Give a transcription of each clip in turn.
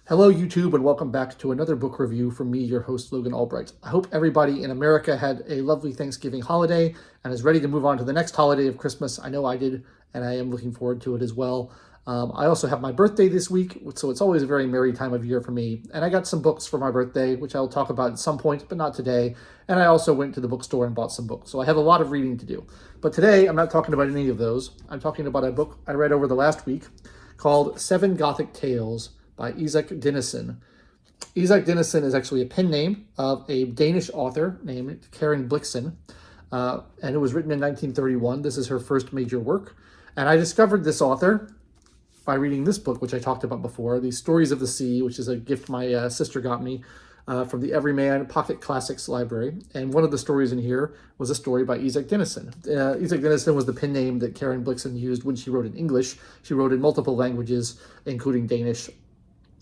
Hello, YouTube, and welcome back to another book review from me, your host, Logan Albright. I hope everybody in America had a lovely Thanksgiving holiday and is ready to move on to the next holiday of Christmas. I know I did, and I am looking forward to it as well. I also have my birthday this week, so it's always a very merry time of year for me. And I got some books for my birthday, which I'll talk about at some point, but not today. And I also went to the bookstore and bought some books, so I have a lot of reading to do. But today, I'm not talking about any of those. I'm talking about a book I read over the last week called Seven Gothic Tales by Isak Denisen. Isak Denisen is actually a pen name of a Danish author named Karin Blixen, and it was written in 1931. This is her first major work. And I discovered this author by reading this book, which I talked about before, The Stories of the Sea, which is a gift my sister got me from the Everyman Pocket Classics Library. And one of the stories in here was a story by Isak Denisen. Isak Denisen was the pen name that Karin Blixen used when she wrote in English. She wrote in multiple languages, including Danish.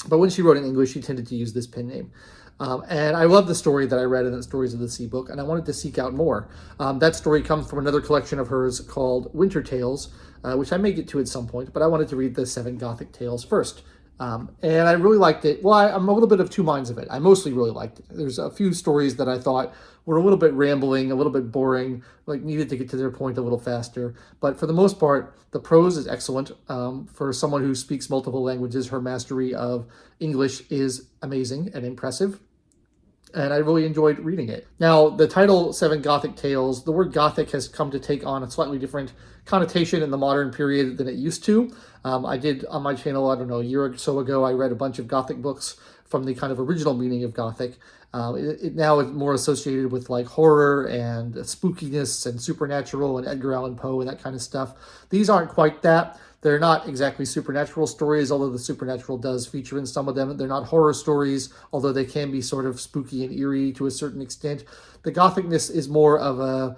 But when she wrote in English, she tended to use this pen name. And I love the story that I read in the Stories of the Sea book, and I wanted to seek out more. That story comes from another collection of hers called Winter Tales, which I may get to at some point, but I wanted to read the Seven Gothic Tales first. And I really liked it. Well, I'm a little bit of two minds of it. I mostly really liked it. There's a few stories that I thought were a little bit rambling, a little bit boring, like needed to get to their point a little faster. But for the most part, the prose is excellent. For someone who speaks multiple languages, her mastery of English is amazing and impressive. And I really enjoyed reading it. Now, the title, Seven Gothic Tales, the word Gothic has come to take on a slightly different connotation in the modern period than it used to. I did on my channel, I don't know, a year or so ago, I read a bunch of Gothic books from the kind of original meaning of Gothic. It now is more associated with like horror and spookiness and supernatural and Edgar Allan Poe and that kind of stuff. These aren't quite that. They're not exactly supernatural stories, although the supernatural does feature in some of them. They're not horror stories, although they can be sort of spooky and eerie to a certain extent. The Gothicness is more of a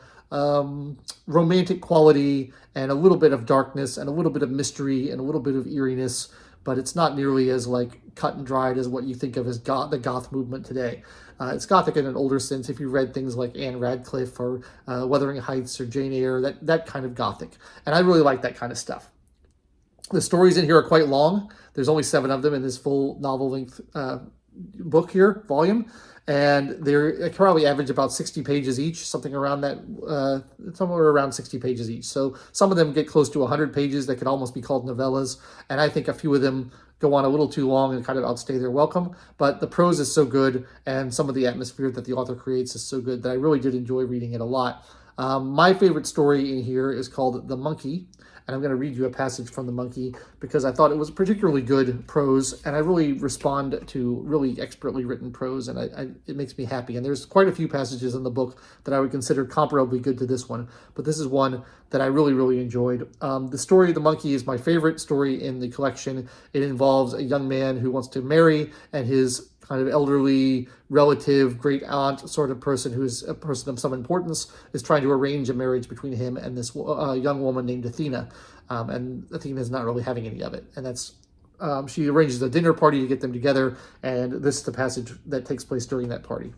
romantic quality and a little bit of darkness and a little bit of mystery and a little bit of eeriness, but it's not nearly as like cut and dried as what you think of as the goth movement today. It's Gothic in an older sense if you read things like Anne Radcliffe or Wuthering Heights or Jane Eyre, that kind of Gothic. And I really like that kind of stuff. The stories in here are quite long. There's only 7 of them in this full novel-length book here, volume. And they probably average about 60 pages each, something around that, somewhere around 60 pages each. So some of them get close to 100 pages that could almost be called novellas. And I think a few of them go on a little too long and kind of outstay their welcome. But the prose is so good, and some of the atmosphere that the author creates is so good that I really did enjoy reading it a lot. My favorite story in here is called The Monkey. And I'm going to read you a passage from The Monkey because I thought it was particularly good prose, and I really respond to really expertly written prose, and it makes me happy. And there's quite a few passages in the book that I would consider comparably good to this one, but this is one that I really, really enjoyed. The story of The Monkey is my favorite story in the collection. It involves a young man who wants to marry, and his kind of elderly relative, great aunt sort of person who's a person of some importance is trying to arrange a marriage between him and this young woman named Athena. And Athena is not really having any of it. And that's she arranges a dinner party to get them together, and this is the passage that takes place during that party.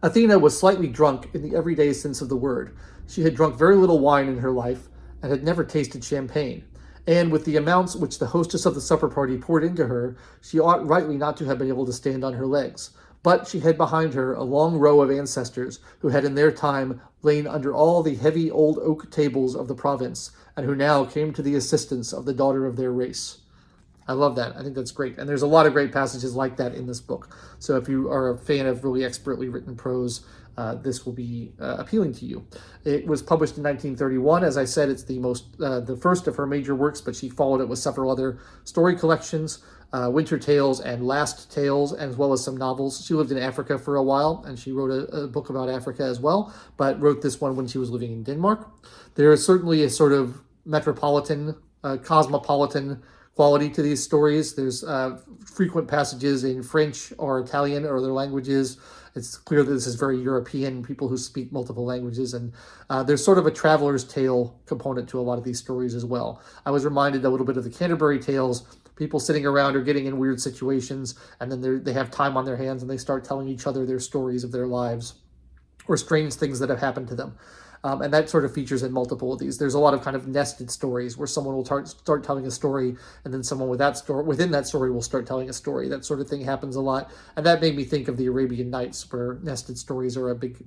Athena was slightly drunk in the everyday sense of the word. She had drunk very little wine in her life and had never tasted champagne. And with the amounts which the hostess of the supper party poured into her, she ought rightly not to have been able to stand on her legs. But she had behind her a long row of ancestors who had in their time lain under all the heavy old oak tables of the province, and who now came to the assistance of the daughter of their race. I love that. I think that's great. And there's a lot of great passages like that in this book. So if you are a fan of really expertly written prose, this will be appealing to you. It was published in 1931. As I said, it's the first of her major works, but she followed it with several other story collections, Winter Tales and Last Tales, as well as some novels. She lived in Africa for a while, and she wrote a book about Africa as well, but wrote this one when she was living in Denmark. There is certainly a sort of metropolitan, cosmopolitan quality to these stories. There's frequent passages in French or Italian or other languages. It's clear that this is very European, people who speak multiple languages, and there's sort of a traveler's tale component to a lot of these stories as well. I was reminded a little bit of the Canterbury Tales, people sitting around or getting in weird situations, and then they have time on their hands and they start telling each other their stories of their lives or strange things that have happened to them. And that sort of features in multiple of these. There's a lot of kind of nested stories where someone will start telling a story, and then someone with that story within that story will start telling a story. That sort of thing happens a lot, and that made me think of the Arabian Nights, where nested stories are a big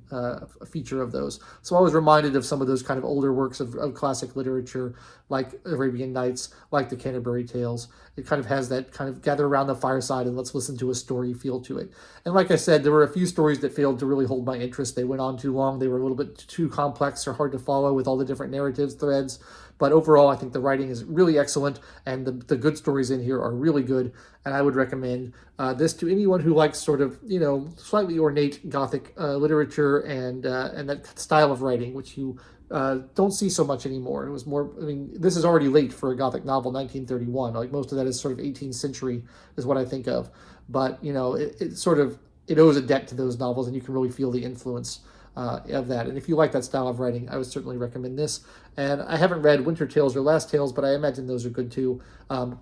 feature of those. So I was reminded of some of those kind of older works of classic literature, like Arabian Nights, like the Canterbury Tales. It kind of has that kind of gather around the fireside and let's listen to a story feel to it. And like I said, there were a few stories that failed to really hold my interest. They went on too long. They were a little bit too complex or hard to follow with all the different narratives threads. But overall, I think the writing is really excellent, and the good stories in here are really good. And I would recommend this to anyone who likes sort of, slightly ornate Gothic literature and that style of writing, which you don't see so much anymore. It was more, this is already late for a Gothic novel, 1931. Like most of that is sort of 18th century is what I think of. But, it owes a debt to those novels, and you can really feel the influence of that. And if you like that style of writing, I would certainly recommend this. And I haven't read Winter Tales or Last Tales, but I imagine those are good too,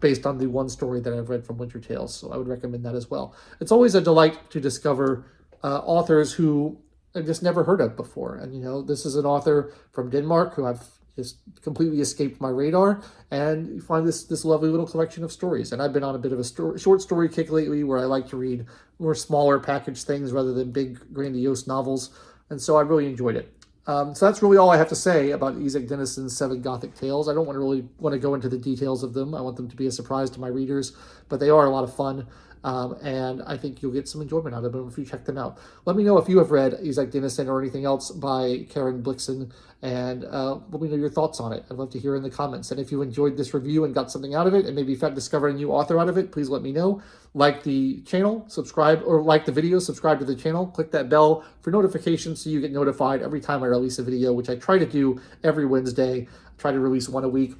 based on the one story that I've read from Winter Tales. So I would recommend that as well. It's always a delight to discover authors who I've just never heard of before. And, this is an author from Denmark who I've just completely escaped my radar, and you find this lovely little collection of stories. And I've been on a bit of a short story kick lately, where I like to read more smaller packaged things rather than big grandiose novels, and so I really enjoyed it. So that's really all I have to say about Isak Denisen's Seven Gothic Tales. I don't really want to go into the details of them. I want them to be a surprise to my readers, but they are a lot of fun. And I think you'll get some enjoyment out of them if you check them out. Let me know if you have read Isak Denisen or anything else by Karin Blixen, and let me know your thoughts on it. I'd love to hear in the comments. And if you enjoyed this review and got something out of it, and maybe discovered a new author out of it, please let me know. Like the channel, subscribe, or like the video, subscribe to the channel. Click that bell for notifications so you get notified every time I release a video, which I try to do every Wednesday. I try to release one a week.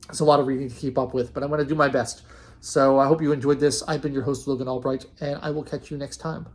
It's a lot of reading to keep up with, but I'm going to do my best. So I hope you enjoyed this. I've been your host, Logan Albright, and I will catch you next time.